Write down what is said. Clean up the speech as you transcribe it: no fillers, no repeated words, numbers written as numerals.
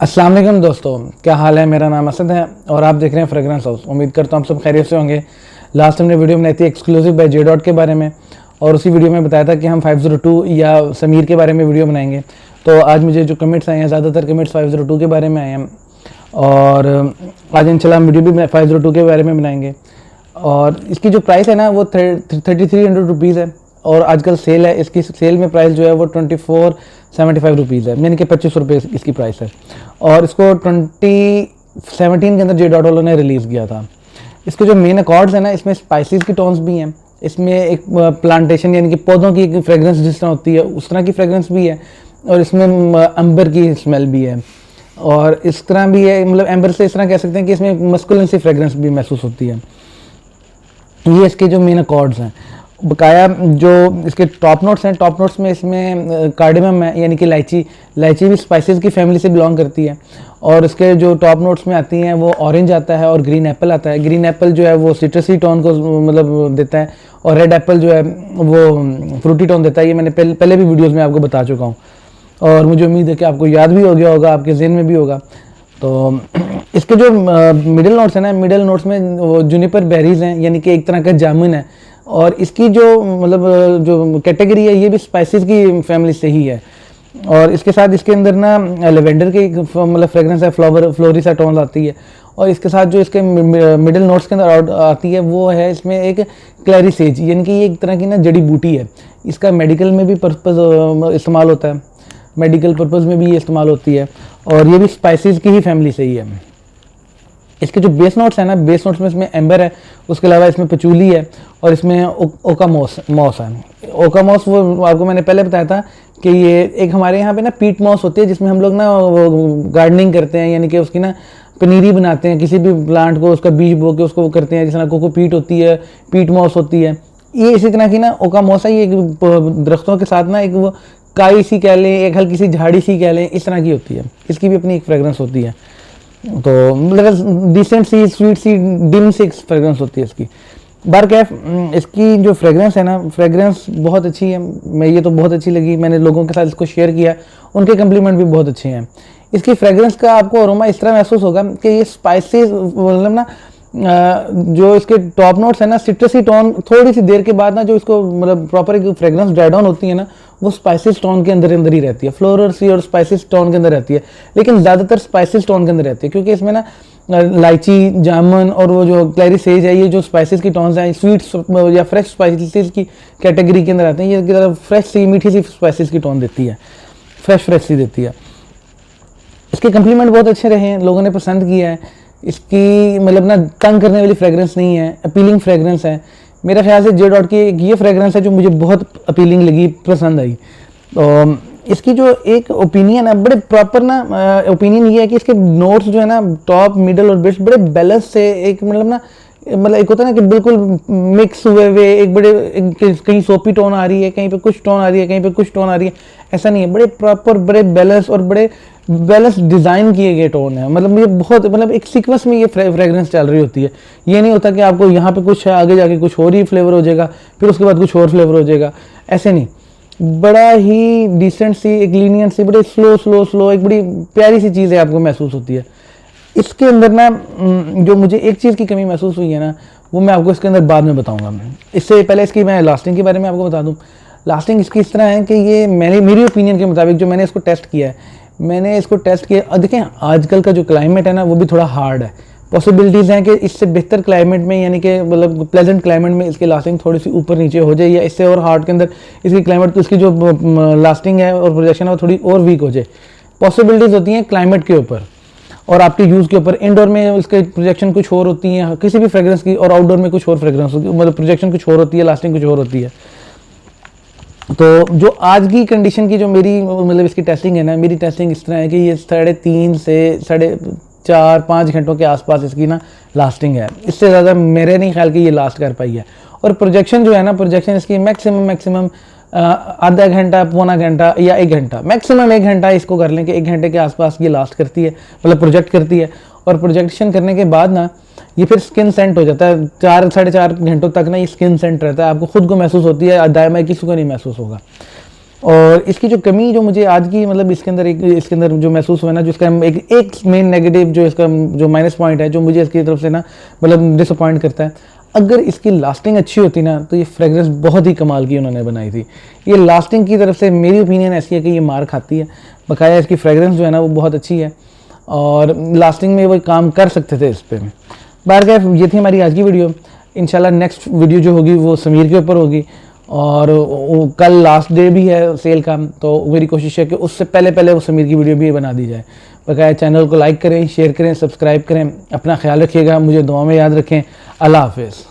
अस्सलाम वालेकुम दोस्तों, क्या हाल है। मेरा नाम असद है और आप देख रहे हैं फ्रेग्रेंस हाउस। उम्मीद करता हूँ आप सब खैरियत से होंगे। लास्ट हमने वीडियो बनाई थी एक्सक्लूसिव बाय जे डॉट के बारे में और उसी वीडियो में बताया था कि हम 502 या समीर के बारे में वीडियो बनाएंगे। तो आज मुझे जो कमेंट्स आए हैं, ज़्यादातर कमेंट्स 502 के बारे में आए हैं और आज इंशाल्लाह हम वीडियो भी 502 के बारे में बनाएंगे। और इसकी जो प्राइस है ना वो 3300 रुपीज़ है और आजकल सेल है। इसकी सेल में प्राइस जो है वो 2475 रुपीज़ है, यानी कि 25 रुपये इसकी प्राइस है। और इसको 2017 के अंदर जे डॉट वालों ने रिलीज़ किया था। इसके जो मेन अकॉर्ड्स हैं ना, इसमें स्पाइसेस की टोन्स भी हैं, इसमें एक प्लांटेशन यानी कि पौधों की एक फ्रेगरेंस जिस तरह होती है उस तरह की फ्रेगरेंस भी है और इसमें अंबर की स्मेल भी है और इस तरह भी है, मतलब एम्बर से इस तरह कह सकते हैं कि इसमें मस्कुलिन सी फ्रेगरेंस भी महसूस होती है। ये इसके जो मेन अकॉर्ड्स हैं। बकाया जो इसके टॉप नोट्स हैं, टॉप नोट्स में इसमें कार्डेमम है, यानी कि इलायची भी स्पाइसेस की फैमिली से बिलोंग करती है। और इसके जो टॉप नोट्स में आती हैं वो ऑरेंज आता है और ग्रीन एप्पल आता है। ग्रीन एप्पल जो है वो सिट्रसी टोन को मतलब देता है और रेड एप्पल जो है वो फ्रूटी टोन देता है। ये मैंने पहले भी वीडियोज़ में आपको बता चुका हूँ और मुझे उम्मीद है कि आपको याद भी हो गया होगा, आपके ज़हन में भी होगा। तो इसके जो मिडिल नोट्स हैं ना, मिडिल नोट्स में वो जूनिपर बेरीज हैं, यानी कि एक तरह का जामुन है। और इसकी जो मतलब जो कैटेगरी है ये भी स्पाइसेस की फैमिली से ही है। और इसके साथ इसके अंदर ना लेवेंडर की मतलब फ्रेगरेंस है, फ्लोरी सा टोन आती है। और इसके साथ जो इसके मिडिल नोट्स के अंदर आती है वो है इसमें एक क्लैरी सेज, यानी कि ये एक तरह की ना जड़ी बूटी है। इसका मेडिकल में भी पर्पज़ इस्तेमाल होता है, मेडिकल पर्पज़ में भी ये इस्तेमाल होती है और ये भी स्पाइसेस की ही फैमिली से ही है। इसके जो बेस नोट्स है ना, बेस नोट्स में इसमें एम्बर है, उसके अलावा इसमें पचूली है और इसमें ओकामॉस है। ओकामॉस वो आपको मैंने पहले बताया था कि ये एक हमारे यहाँ पे ना पीट मॉस होती है जिसमें हम लोग ना गार्डनिंग करते हैं, यानी कि उसकी ना पनीरी बनाते हैं। किसी भी प्लांट को उसका बीज बो के उसको करते हैं, जिस तरह कोको पीट होती है, पीट मॉस होती है। ये इसी तरह की ना ओकामॉस है। ये दरख्तों के साथ ना एक वो काई सी कह लें, एक हल्की सी झाड़ी सी कह लें, इस तरह की होती है। इसकी भी अपनी एक फ्रेगरेंस होती है। तो मतलब डिसेंट सी, स्वीट सी, डिम सी फ्रेगरेंस होती है इसकी। बारकैफ इसकी जो फ्रेगरेंस है ना, फ्रेगरेंस बहुत अच्छी है। मैं ये तो बहुत अच्छी लगी, मैंने लोगों के साथ इसको शेयर किया, उनके कम्प्लीमेंट भी बहुत अच्छे हैं। इसकी फ्रेगरेंस का आपको अरोमा इस तरह महसूस होगा कि ये स्पाइसेस मतलब ना जो इसके टॉप नोट्स है ना, सिट्रसी टोन थोड़ी सी देर के बाद ना जो इसको मतलब प्रॉपर एक फ्रेगरेंस ड्राई डाउन होती है ना, वो स्पाइसेस टोन के अंदर ही रहती है। फ्लोरल सी और स्पाइसेस टोन के अंदर रहती है, लेकिन ज़्यादातर स्पाइसेस टोन के अंदर रहती है क्योंकि इसमें ना इलायची, जामुन और वो जो क्लैरी सेज है, ये जो स्पाइसेस की टोन्स हैं स्वीट्स या फ्रेश स्पाइसेस की कैटेगरी के अंदर आते हैं। ये फ्रेश सी मीठी सी स्पाइसेस की टोन देती है, फ्रेश सी देती है। इसके कम्प्लीमेंट बहुत अच्छे रहे हैं, लोगों ने पसंद किया है। इसकी मतलब ना तंग करने वाली फ्रेगरेंस नहीं है, अपीलिंग फ्रेगरेंस है। मेरे ख्याल से जे डॉट की ये फ्रेगरेंस है जो मुझे बहुत अपीलिंग लगी, पसंद आई। तो इसकी जो एक ओपिनियन है, बड़े प्रॉपर ना ओपिनियन ये है कि इसके नोट्स जो है ना, टॉप, मिडल और बेस बड़े बैलेंस से एक मतलब एक होता है ना कि बिल्कुल मिक्स हुए एक बड़े कहीं सोपी टोन आ रही है, कहीं पे कुछ टोन आ रही है, कहीं पे कुछ टोन आ रही है, ऐसा नहीं है। बड़े प्रॉपर, बड़े बैलेंस और बड़े बैलेंस डिज़ाइन किए गए टोन है। मतलब ये बहुत मतलब एक सीक्वेंस में ये फ्रेगरेंस चल रही होती है। ये नहीं होता कि आपको यहाँ पे कुछ है, आगे जाके कुछ और ही फ्लेवर हो जाएगा, फिर उसके बाद कुछ और फ्लेवर हो जाएगा, ऐसे नहीं। बड़ा ही डिसेंट सी, एक लीनियंट सी, बड़े स्लो एक बड़ी प्यारी सी चीज़ है, आपको महसूस होती है। इसके अंदर ना जो मुझे एक चीज़ की कमी महसूस हुई है ना, वो मैं आपको इसके अंदर बाद में बताऊंगा। इससे पहले इसकी मैं लास्टिंग के बारे में आपको बता दूं। लास्टिंग इसकी इस तरह है कि ये मेरी ओपिनियन के मुताबिक जो मैंने इसको टेस्ट किया है, मैंने इसको टेस्ट किया। देखें आजकल का जो क्लाइमेट है ना वो भी थोड़ा हार्ड है। पॉसिबिलिटीज़ हैं कि इससे बेहतर क्लाइमेट में, यानी कि मतलब प्लेजेंट क्लाइमेट में इसकी लास्टिंग थोड़ी सी ऊपर नीचे हो जाए, या इससे और हार्ड के अंदर इसकी क्लाइमेट तो इसकी जो लास्टिंग है और प्रोजेक्शन है वो थोड़ी और वीक हो जाए। पॉसिबिलिटीज़ होती हैं क्लाइमेट के ऊपर और आपके यूज़ के ऊपर। इंडोर में इसके प्रोजेक्शन कुछ और होती है किसी भी फ्रेगरेंस की, और आउटडोर में कुछ और फ्रेगरेंस होती है, मतलब प्रोजेक्शन कुछ और होती है, लास्टिंग कुछ और होती है। तो जो आज की कंडीशन की जो मेरी मतलब इसकी टेस्टिंग है ना, मेरी टेस्टिंग इस तरह है कि ये 3.5 से 4-5 घंटों के आसपास इसकी ना लास्टिंग है। इससे ज़्यादा मेरे नहीं ख्याल कि ये लास्ट कर पाई है। और प्रोजेक्शन जो है ना, प्रोजेक्शन इसकी मैक्सिमम आधा घंटा, पौना घंटा या 1 घंटा, मैक्सिमम 1 घंटा इसको कर लें कि 1 घंटे के आसपास ये लास्ट करती है, मतलब प्रोजेक्ट करती है। और प्रोजेक्शन करने के बाद ना ये फिर स्किन सेंट हो जाता है। 4-4.5 घंटों तक ना ये स्किन सेंट रहता है, आपको खुद को महसूस होती है, दायमा किसी को नहीं महसूस होगा। और इसकी जो कमी जो मुझे आज की मतलब इसके अंदर जो महसूस हुआ ना, जो इसका एक मेन नेगेटिव जो इसका जो माइनस पॉइंट है जो मुझे इसकी तरफ से ना मतलब डिसअपॉइंट करता है, अगर इसकी लास्टिंग अच्छी होती ना तो ये फ्रेगरेंस बहुत ही कमाल की उन्होंने बनाई थी। ये लास्टिंग की तरफ से मेरी ओपिनियन ऐसी है कि ये मार खाती है, बकाया इसकी फ्रेगरेंस जो है ना वो बहुत अच्छी है और लास्टिंग में वो काम कर सकते थे इस पर। बाहर ये थी हमारी आज की वीडियो। इंशाल्लाह नेक्स्ट वीडियो जो होगी वो समीर के ऊपर होगी और कल लास्ट डे भी है सेल का, तो मेरी कोशिश है कि उससे पहले पहले वो समीर की वीडियो भी बना दी जाए। बकाया चैनल को लाइक करें, शेयर करें, सब्सक्राइब करें। अपना ख्याल रखिएगा, मुझे दुआ में याद रखें। अल्लाह हाफिज़।